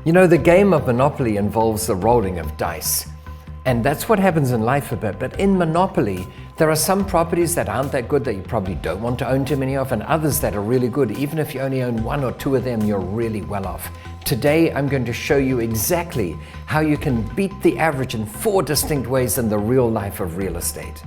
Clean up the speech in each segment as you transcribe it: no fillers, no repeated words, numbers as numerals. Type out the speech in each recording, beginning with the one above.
You know, the game of Monopoly involves the rolling of dice. And that's what happens in life a bit. But in Monopoly, there are some properties that aren't that good that you probably don't want to own too many of, and others that are really good. Even if you only own one or two of them, you're really well off. Today, I'm going to show you exactly how you can beat the average in 4 distinct ways in the real life of real estate.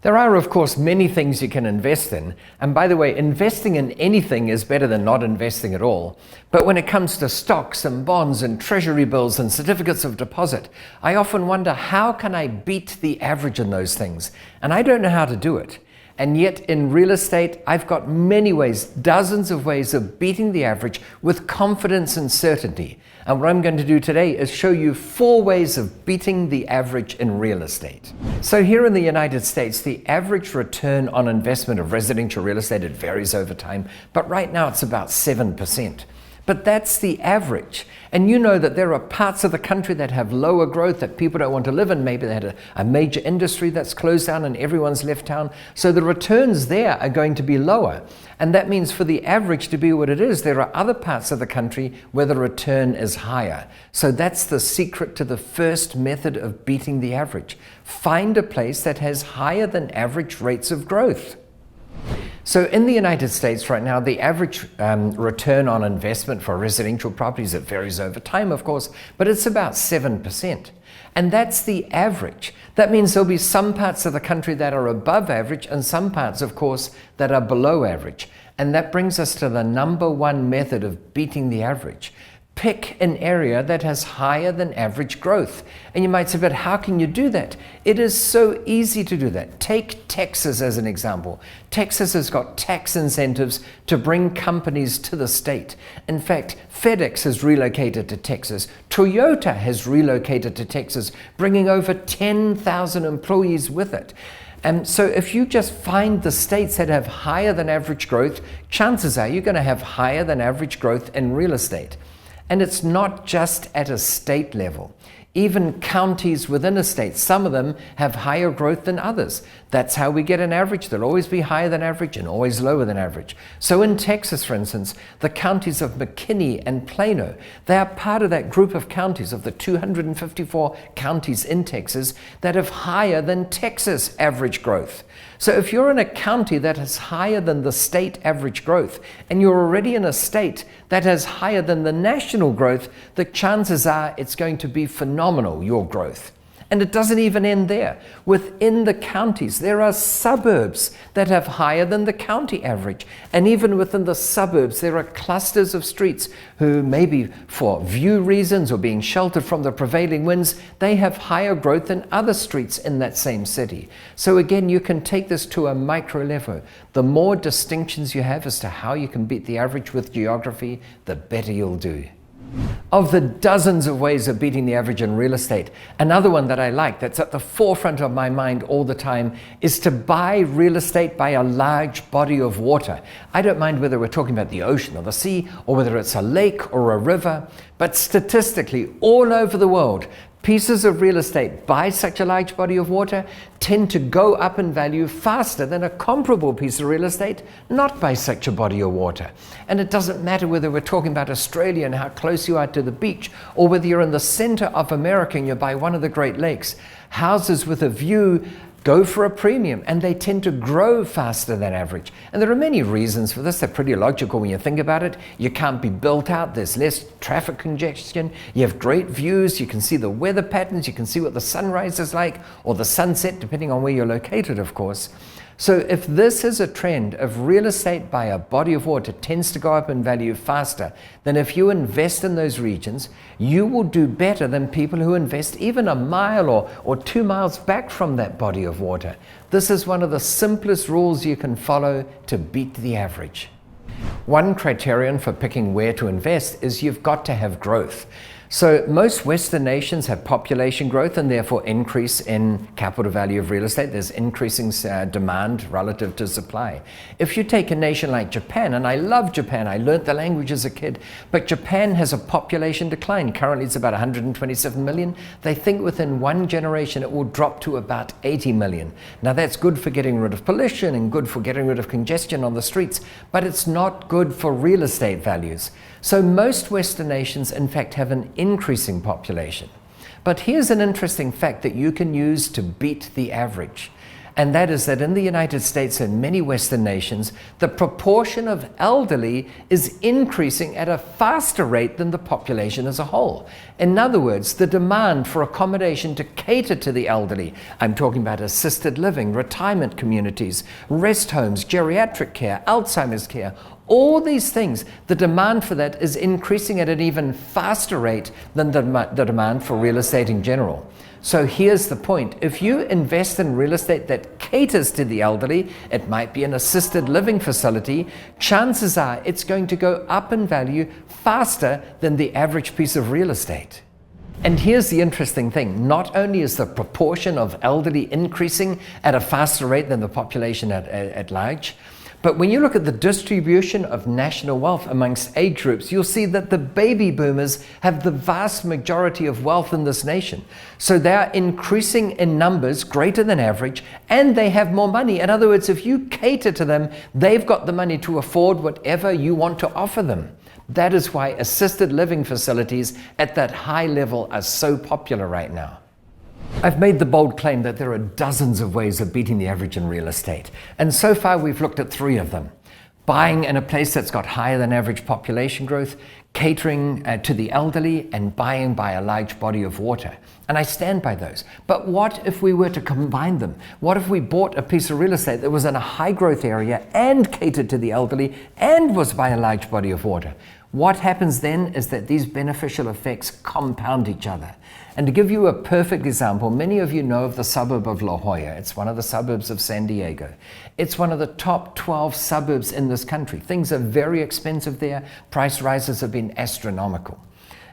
There are, of course, many things you can invest in. And by the way, investing in anything is better than not investing at all. But when it comes to stocks and bonds and treasury bills and certificates of deposit, I often wonder, how can I beat the average in those things? And I don't know how to do it. And yet in real estate, I've got many ways, dozens of ways of beating the average with confidence and certainty. And what I'm going to do today is show you 4 ways of beating the average in real estate. So here in the United States, the average return on investment of residential real estate, it varies over time, but right now it's about 7%. But that's the average. And you know that there are parts of the country that have lower growth that people don't want to live in. Maybe they had a major industry that's closed down and everyone's left town. So the returns there are going to be lower. And that means for the average to be what it is, there are other parts of the country where the return is higher. So that's the secret to the first method of beating the average. Find a place that has higher than average rates of growth. So in the United States right now, the average return on investment for residential properties, it varies over time, of course, but it's about 7%. And that's the average. That means there'll be some parts of the country that are above average and some parts, of course, that are below average. And that brings us to the number 1 method of beating the average. Pick an area that has higher than average growth. And you might say, but how can you do that? It is so easy to do that. Take Texas as an example. Texas has got tax incentives to bring companies to the state. In fact, FedEx has relocated to Texas. Toyota has relocated to Texas, bringing over 10,000 employees with it. And so if you just find the states that have higher than average growth, chances are you're going to have higher than average growth in real estate. And it's not just at a state level. Even counties within a state, some of them have higher growth than others. That's how we get an average. They'll always be higher than average and always lower than average. So in Texas, for instance, the counties of McKinney and Plano, they are part of that group of counties, of the 254 counties in Texas, that have higher than Texas average growth. So if you're in a county that is higher than the state average growth, and you're already in a state that has higher than the national growth, the chances are it's going to be phenomenal, your growth. And it doesn't even end there. Within the counties, there are suburbs that have higher than the county average. And even within the suburbs, there are clusters of streets who, maybe for view reasons or being sheltered from the prevailing winds, they have higher growth than other streets in that same city. So again, you can take this to a micro level. The more distinctions you have as to how you can beat the average with geography, the better you'll do. Of the dozens of ways of beating the average in real estate, another one that I like, that's at the forefront of my mind all the time, is to buy real estate by a large body of water. I don't mind whether we're talking about the ocean or the sea, or whether it's a lake or a river, but statistically, all over the world, pieces of real estate by such a large body of water tend to go up in value faster than a comparable piece of real estate not by such a body of water. And it doesn't matter whether we're talking about Australia and how close you are to the beach, or whether you're in the center of America and you're by one of the Great Lakes. Houses with a view go for a premium, and they tend to grow faster than average. And there are many reasons for this. They're pretty logical when you think about it. You can't be built out, there's less traffic congestion, you have great views, you can see the weather patterns, you can see what the sunrise is like, or the sunset, depending on where you're located, of course. So if this is a trend of real estate by a body of water tends to go up in value faster, then if you invest in those regions, you will do better than people who invest even a mile or 2 miles back from that body of water. This is one of the simplest rules you can follow to beat the average. One criterion for picking where to invest is you've got to have growth. So most Western nations have population growth and therefore increase in capital value of real estate. There's increasing demand relative to supply. If you take a nation like Japan, and I love Japan, I learned the language as a kid, but Japan has a population decline. Currently it's about 127 million. They think within one generation it will drop to about 80 million. Now that's good for getting rid of pollution and good for getting rid of congestion on the streets, but it's not good for real estate values. So most Western nations, in fact, have an increasing population. But here's an interesting fact that you can use to beat the average. And that is that in the United States and many Western nations, the proportion of elderly is increasing at a faster rate than the population as a whole. In other words, the demand for accommodation to cater to the elderly, I'm talking about assisted living, retirement communities, rest homes, geriatric care, Alzheimer's care, all these things, the demand for that is increasing at an even faster rate than the demand for real estate in general. So here's the point. If you invest in real estate that caters to the elderly, it might be an assisted living facility, chances are it's going to go up in value faster than the average piece of real estate. And here's the interesting thing. Not only is the proportion of elderly increasing at a faster rate than the population at large, but when you look at the distribution of national wealth amongst age groups, you'll see that the baby boomers have the vast majority of wealth in this nation. So they are increasing in numbers greater than average, and they have more money. In other words, if you cater to them, they've got the money to afford whatever you want to offer them. That is why assisted living facilities at that high level are so popular right now. I've made the bold claim that there are dozens of ways of beating the average in real estate. And so far we've looked at 3 of them. Buying in a place that's got higher than average population growth, catering to the elderly, and buying by a large body of water. And I stand by those. But what if we were to combine them? What if we bought a piece of real estate that was in a high growth area and catered to the elderly and was by a large body of water? What happens then is that these beneficial effects compound each other. And to give you a perfect example, many of you know of the suburb of La Jolla. It's one of the suburbs of San Diego. It's one of the top 12 suburbs in this country. Things are very expensive there. Price rises have been astronomical.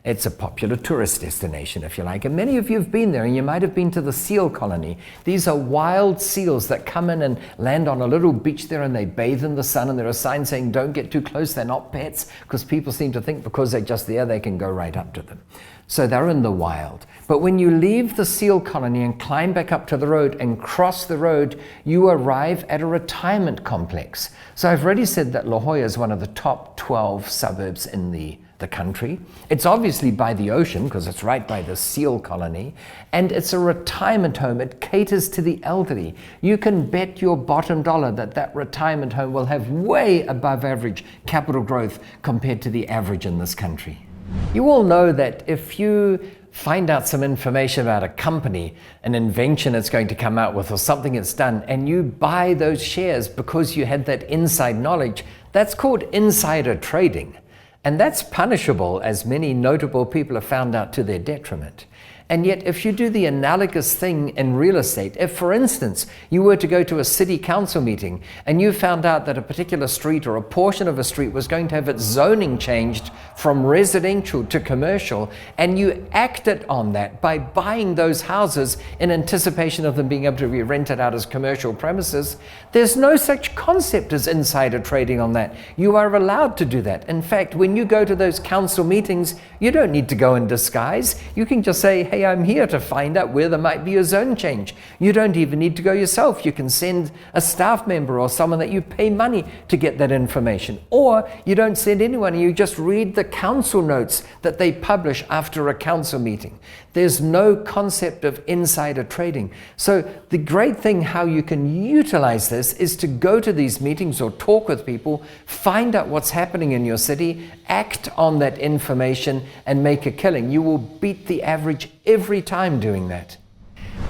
It's a popular tourist destination, if you like. And many of you have been there, and you might have been to the seal colony. These are wild seals that come in and land on a little beach there, and they bathe in the sun. And there are signs saying, don't get too close, they're not pets, because people seem to think because they're just there, they can go right up to them. So they're in the wild. But when you leave the seal colony and climb back up to the road and cross the road, you arrive at a retirement complex. So I've already said that La Jolla is one of the top 12 suburbs in the country. It's obviously by the ocean because it's right by the seal colony, and it's a retirement home. It caters to the elderly. You can bet your bottom dollar that that retirement home will have way above average capital growth compared to the average in this country. You all know that if you find out some information about a company, an invention it's going to come out with or something it's done, and you buy those shares because you had that inside knowledge, that's called insider trading. And that's punishable, as many notable people have found out to their detriment. And yet, if you do the analogous thing in real estate, if, for instance, you were to go to a city council meeting and you found out that a particular street or a portion of a street was going to have its zoning changed from residential to commercial, and you acted on that by buying those houses in anticipation of them being able to be rented out as commercial premises, there's no such concept as insider trading on that. You are allowed to do that. In fact, when you go to those council meetings, you don't need to go in disguise. You can just say, hey, I'm here to find out where there might be a zone change. You don't even need to go yourself. You can send a staff member or someone that you pay money to get that information. Or you don't send anyone, you just read the council notes that they publish after a council meeting. There's no concept of insider trading. So the great thing how you can utilize this is to go to these meetings or talk with people, find out what's happening in your city, act on that information, and make a killing. You will beat the average every time doing that.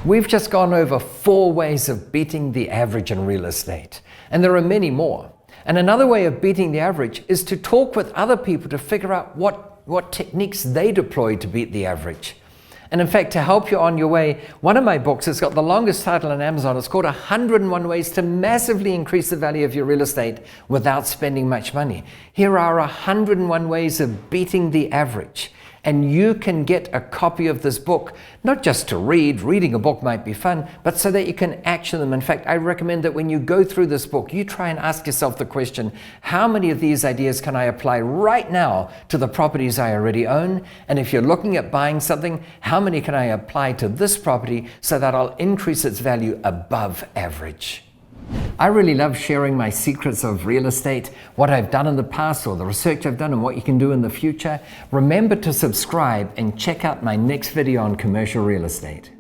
We've just gone over 4 ways of beating the average in real estate, and there are many more. And another way of beating the average is to talk with other people to figure out what techniques they deploy to beat the average. And in fact, to help you on your way, one of my books has got the longest title on Amazon. It's called 101 Ways to Massively Increase the Value of Your Real Estate Without Spending Much Money. Here are 101 ways of beating the average. And you can get a copy of this book, not just to read, reading a book might be fun, but so that you can action them. In fact, I recommend that when you go through this book, you try and ask yourself the question, how many of these ideas can I apply right now to the properties I already own? And if you're looking at buying something, how many can I apply to this property so that I'll increase its value above average? I really love sharing my secrets of real estate, what I've done in the past or the research I've done and what you can do in the future. Remember to subscribe and check out my next video on commercial real estate.